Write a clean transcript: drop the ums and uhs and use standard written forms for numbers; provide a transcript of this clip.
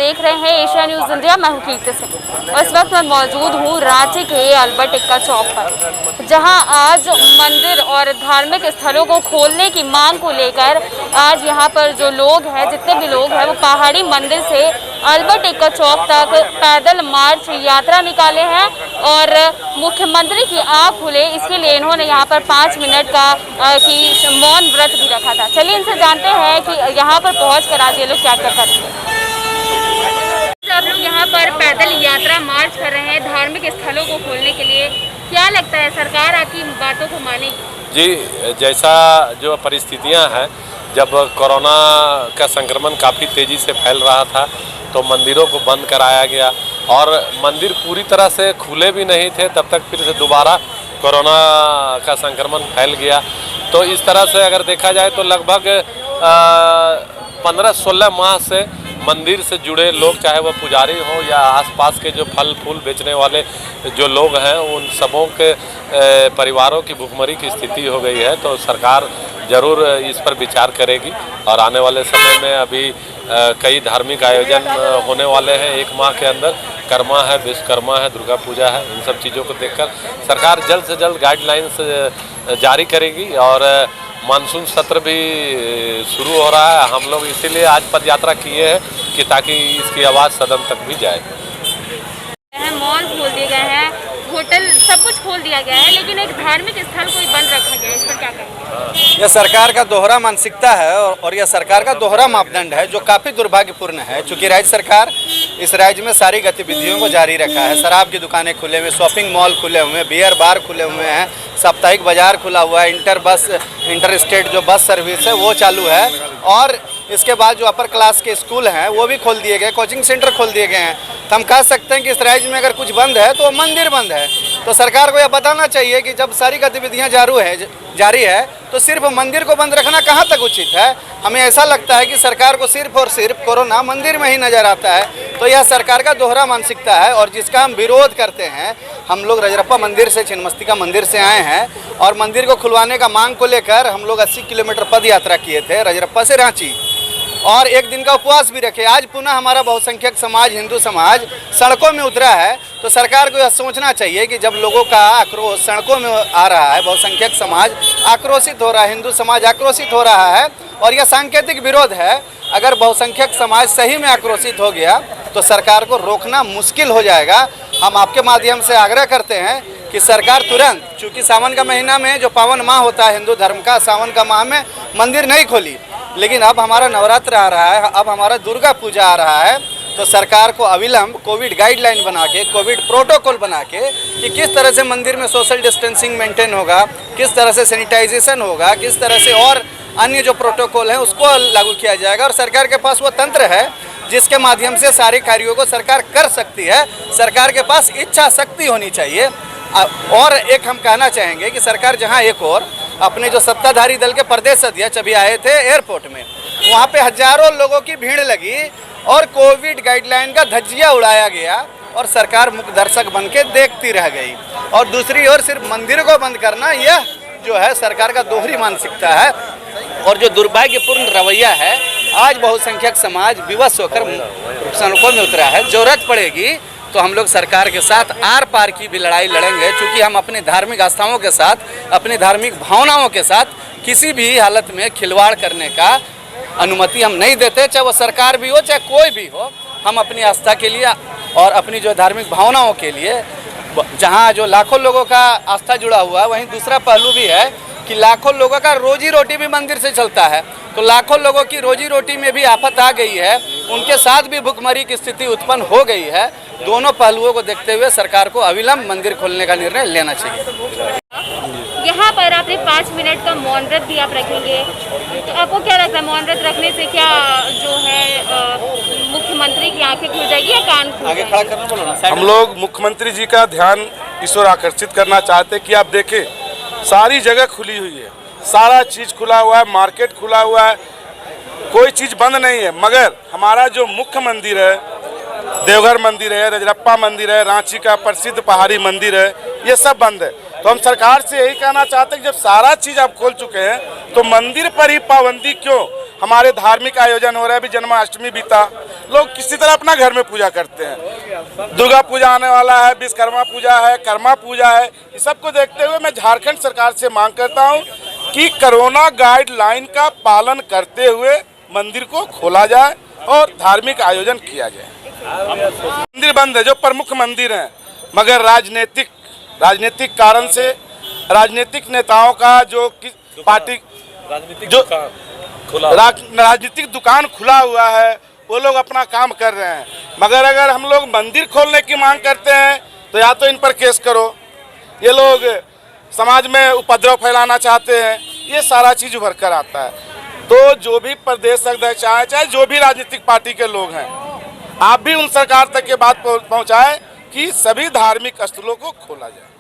देख रहे हैं एशिया न्यूज़ इंडिया। मैं हूं कीर्ति सिंह और इस वक्त मैं मौजूद हूं रांची के अल्बर्ट एक्का चौक पर, जहां आज मंदिर और धार्मिक स्थलों को खोलने की मांग को लेकर आज यहां पर जो लोग हैं, जितने भी लोग हैं, वो पहाड़ी मंदिर से अल्बर्ट एक्का चौक तक पैदल मार्च यात्रा निकाले हैं और मुख्यमंत्री की आंख खुले इसके लिए इन्होंने यहाँ पर 5 मिनट का मौन व्रत भी रखा था। चलिए इनसे जानते हैं कि यहाँ पर पहुँचकर आज ये लोग क्या क्या कर रहे हैं। आप लोग यहाँ पर पैदल यात्रा मार्च कर रहे हैं धार्मिक स्थलों को खोलने के लिए, क्या लगता है सरकार आपकी बातों को मानेगी? जी, जैसा जो परिस्थितियाँ हैं, जब कोरोना का संक्रमण काफ़ी तेज़ी से फैल रहा था तो मंदिरों को बंद कराया गया और मंदिर पूरी तरह से खुले भी नहीं थे, तब तक फिर से दोबारा कोरोना का संक्रमण फैल गया। तो इस तरह से अगर देखा जाए तो लगभग 15-16 माह से मंदिर से जुड़े लोग, चाहे वह पुजारी हो या आसपास के जो फल फूल बेचने वाले जो लोग हैं, उन सबों के परिवारों की भुखमरी की स्थिति हो गई है। तो सरकार ज़रूर इस पर विचार करेगी और आने वाले समय में अभी कई धार्मिक आयोजन होने वाले हैं 1 माह के अंदर। कर्मा है, विश्वकर्मा है, दुर्गा पूजा है, इन सब चीज़ों को देखकर सरकार जल्द से जल्द गाइडलाइंस जारी करेगी और मानसून सत्र भी शुरू हो रहा है। हम लोग इसीलिए आज पद यात्रा किए हैं कि ताकि इसकी आवाज़ सदन तक भी जाए। मॉल खोल दिए गए हैं, होटल सब कुछ खोल दिया गया है, लेकिन एक धार्मिक स्थल कोई बंद रखा गया है, इस पर क्या करेंगे? यह सरकार का दोहरा मानसिकता है और यह सरकार का दोहरा मापदंड है जो काफ़ी दुर्भाग्यपूर्ण है। चूँकि राज्य सरकार इस राज्य में सारी गतिविधियों को जारी रखा है। शराब की दुकानें खुले हुए, शॉपिंग मॉल खुले हुए हैं, बियर बार खुले हुए हैं, साप्ताहिक बाजार खुला हुआ है, इंटर स्टेट जो बस सर्विस है वो चालू है और इसके बाद जो अपर क्लास के स्कूल हैं वो भी खोल दिए गए, कोचिंग सेंटर खोल दिए गए हैं। तो हम कह सकते हैं कि इस राज्य में अगर कुछ बंद है तो मंदिर बंद है। तो सरकार को यह बताना चाहिए कि जब सारी गतिविधियां जारी है तो सिर्फ मंदिर को बंद रखना कहां तक उचित है। हमें ऐसा लगता है कि सरकार को सिर्फ और सिर्फ कोरोना मंदिर में ही नज़र आता है। तो यह सरकार का दोहरा मानसिकता है और जिसका हम विरोध करते हैं। हम लोग रजरप्पा मंदिर से, छिन्नमस्तिका मंदिर से आए हैं और मंदिर को खुलवाने का मांग को लेकर हम लोग 80 किलोमीटर पद यात्रा किए थे रजरप्पा से रांची और 1 दिन का उपवास भी रखे। आज पुनः हमारा बहुसंख्यक समाज, हिंदू समाज सड़कों में उतरा है। तो सरकार को यह सोचना चाहिए कि जब लोगों का आक्रोश सड़कों में आ रहा है, बहुसंख्यक समाज आक्रोशित हो रहा है, हिंदू समाज आक्रोशित हो रहा है और यह सांकेतिक विरोध है। अगर बहुसंख्यक समाज सही में आक्रोशित हो गया तो सरकार को रोकना मुश्किल हो जाएगा। हम आपके माध्यम से आग्रह करते हैं कि सरकार तुरंत, चूँकि सावन का महीना में जो पावन माह होता है हिंदू धर्म का, सावन का माह में मंदिर नहीं खोली, लेकिन अब हमारा नवरात्र आ रहा है, अब हमारा दुर्गा पूजा आ रहा है। तो सरकार को अविलंब कोविड गाइडलाइन बना के, कोविड प्रोटोकॉल बना के कि किस तरह से मंदिर में सोशल डिस्टेंसिंग मेंटेन होगा, किस तरह से सैनिटाइजेशन होगा, किस तरह से और अन्य जो प्रोटोकॉल हैं उसको लागू किया जाएगा। और सरकार के पास वो तंत्र है जिसके माध्यम से सारे कार्यों को सरकार कर सकती है। सरकार के पास इच्छा शक्ति होनी चाहिए। और एक हम कहना चाहेंगे कि सरकार जहां एक और अपने जो सत्ताधारी दल के प्रदेश अध्यक्ष अभी आए थे एयरपोर्ट में, वहां पे हजारों लोगों की भीड़ लगी और कोविड गाइडलाइन का धज्जिया उड़ाया गया और सरकार मुख्य दर्शक बन के देखती रह गई। और दूसरी ओर सिर्फ मंदिर को बंद करना, यह जो है सरकार का दोहरी मानसिकता है और जो दुर्भाग्यपूर्ण रवैया है। आज बहुसंख्यक समाज विवश होकर सड़कों में उतरा है। जरूरत पड़ेगी तो हम लोग सरकार के साथ आर पार की भी लड़ाई लड़ेंगे, क्योंकि हम अपनी धार्मिक आस्थाओं के साथ, अपनी धार्मिक भावनाओं के साथ किसी भी हालत में खिलवाड़ करने का अनुमति हम नहीं देते, चाहे वो सरकार भी हो चाहे कोई भी हो। हम अपनी आस्था के लिए और अपनी जो धार्मिक भावनाओं के लिए, जहाँ जो लाखों लोगों का आस्था जुड़ा हुआ है, वहीं दूसरा पहलू भी है कि लाखों लोगों का रोजी रोटी भी मंदिर से चलता है। तो लाखों लोगों की रोजी रोटी में भी आफत आ गई है, उनके साथ भी भुखमरी की स्थिति उत्पन्न हो गई है। दोनों पहलुओं को देखते हुए सरकार को अविलंब मंदिर खोलने का निर्णय लेना चाहिए। यहाँ पर आपने 5 मिनट का मौन व्रत भी आप रखेंगे, तो आपको क्या लगता है मौन व्रत रखने से क्या जो है मुख्यमंत्री की आंखें खुल जाएगी या कान खुल जाएगी? हम लोग मुख्यमंत्री जी का ध्यान इस ओर आकर्षित करना चाहते हैं कि आप देखें सारी जगह खुली हुई है, सारा चीज़ खुला हुआ है, मार्केट खुला हुआ है, कोई चीज़ बंद नहीं है। मगर हमारा जो मुख्य मंदिर है, देवघर मंदिर है, रजरप्पा मंदिर है, रांची का प्रसिद्ध पहाड़ी मंदिर है, ये सब बंद है। तो हम सरकार से यही कहना चाहते हैं कि जब सारा चीज़ आप खोल चुके हैं तो मंदिर पर ही पाबंदी क्यों? हमारे धार्मिक आयोजन हो रहा है, अभी जन्माष्टमी बीता, लोग किसी तरह अपना घर में पूजा करते हैं। दुर्गा पूजा आने वाला है, विश्वकर्मा पूजा है, कर्मा पूजा है, इस सबको देखते हुए मैं झारखंड सरकार से मांग करता हूं कि कोरोना गाइडलाइन का पालन करते हुए मंदिर को खोला जाए और धार्मिक आयोजन किया जाए। मंदिर बंद है, जो प्रमुख मंदिर हैं, मगर राजनीतिक कारण से राजनीतिक नेताओं का जो पार्टी राजनीतिक दुकान खुला हुआ है, वो लोग अपना काम कर रहे हैं। मगर अगर हम लोग मंदिर खोलने की मांग करते हैं तो या तो इन पर केस करो, ये लोग समाज में उपद्रव फैलाना चाहते हैं, ये सारा चीज़ उभर कर आता है। तो जो भी प्रदेश अध्यक्ष चाहे जो भी राजनीतिक पार्टी के लोग हैं, आप भी उन सरकार तक ये बात पहुंचाएं कि सभी धार्मिक स्थलों को खोला जाए।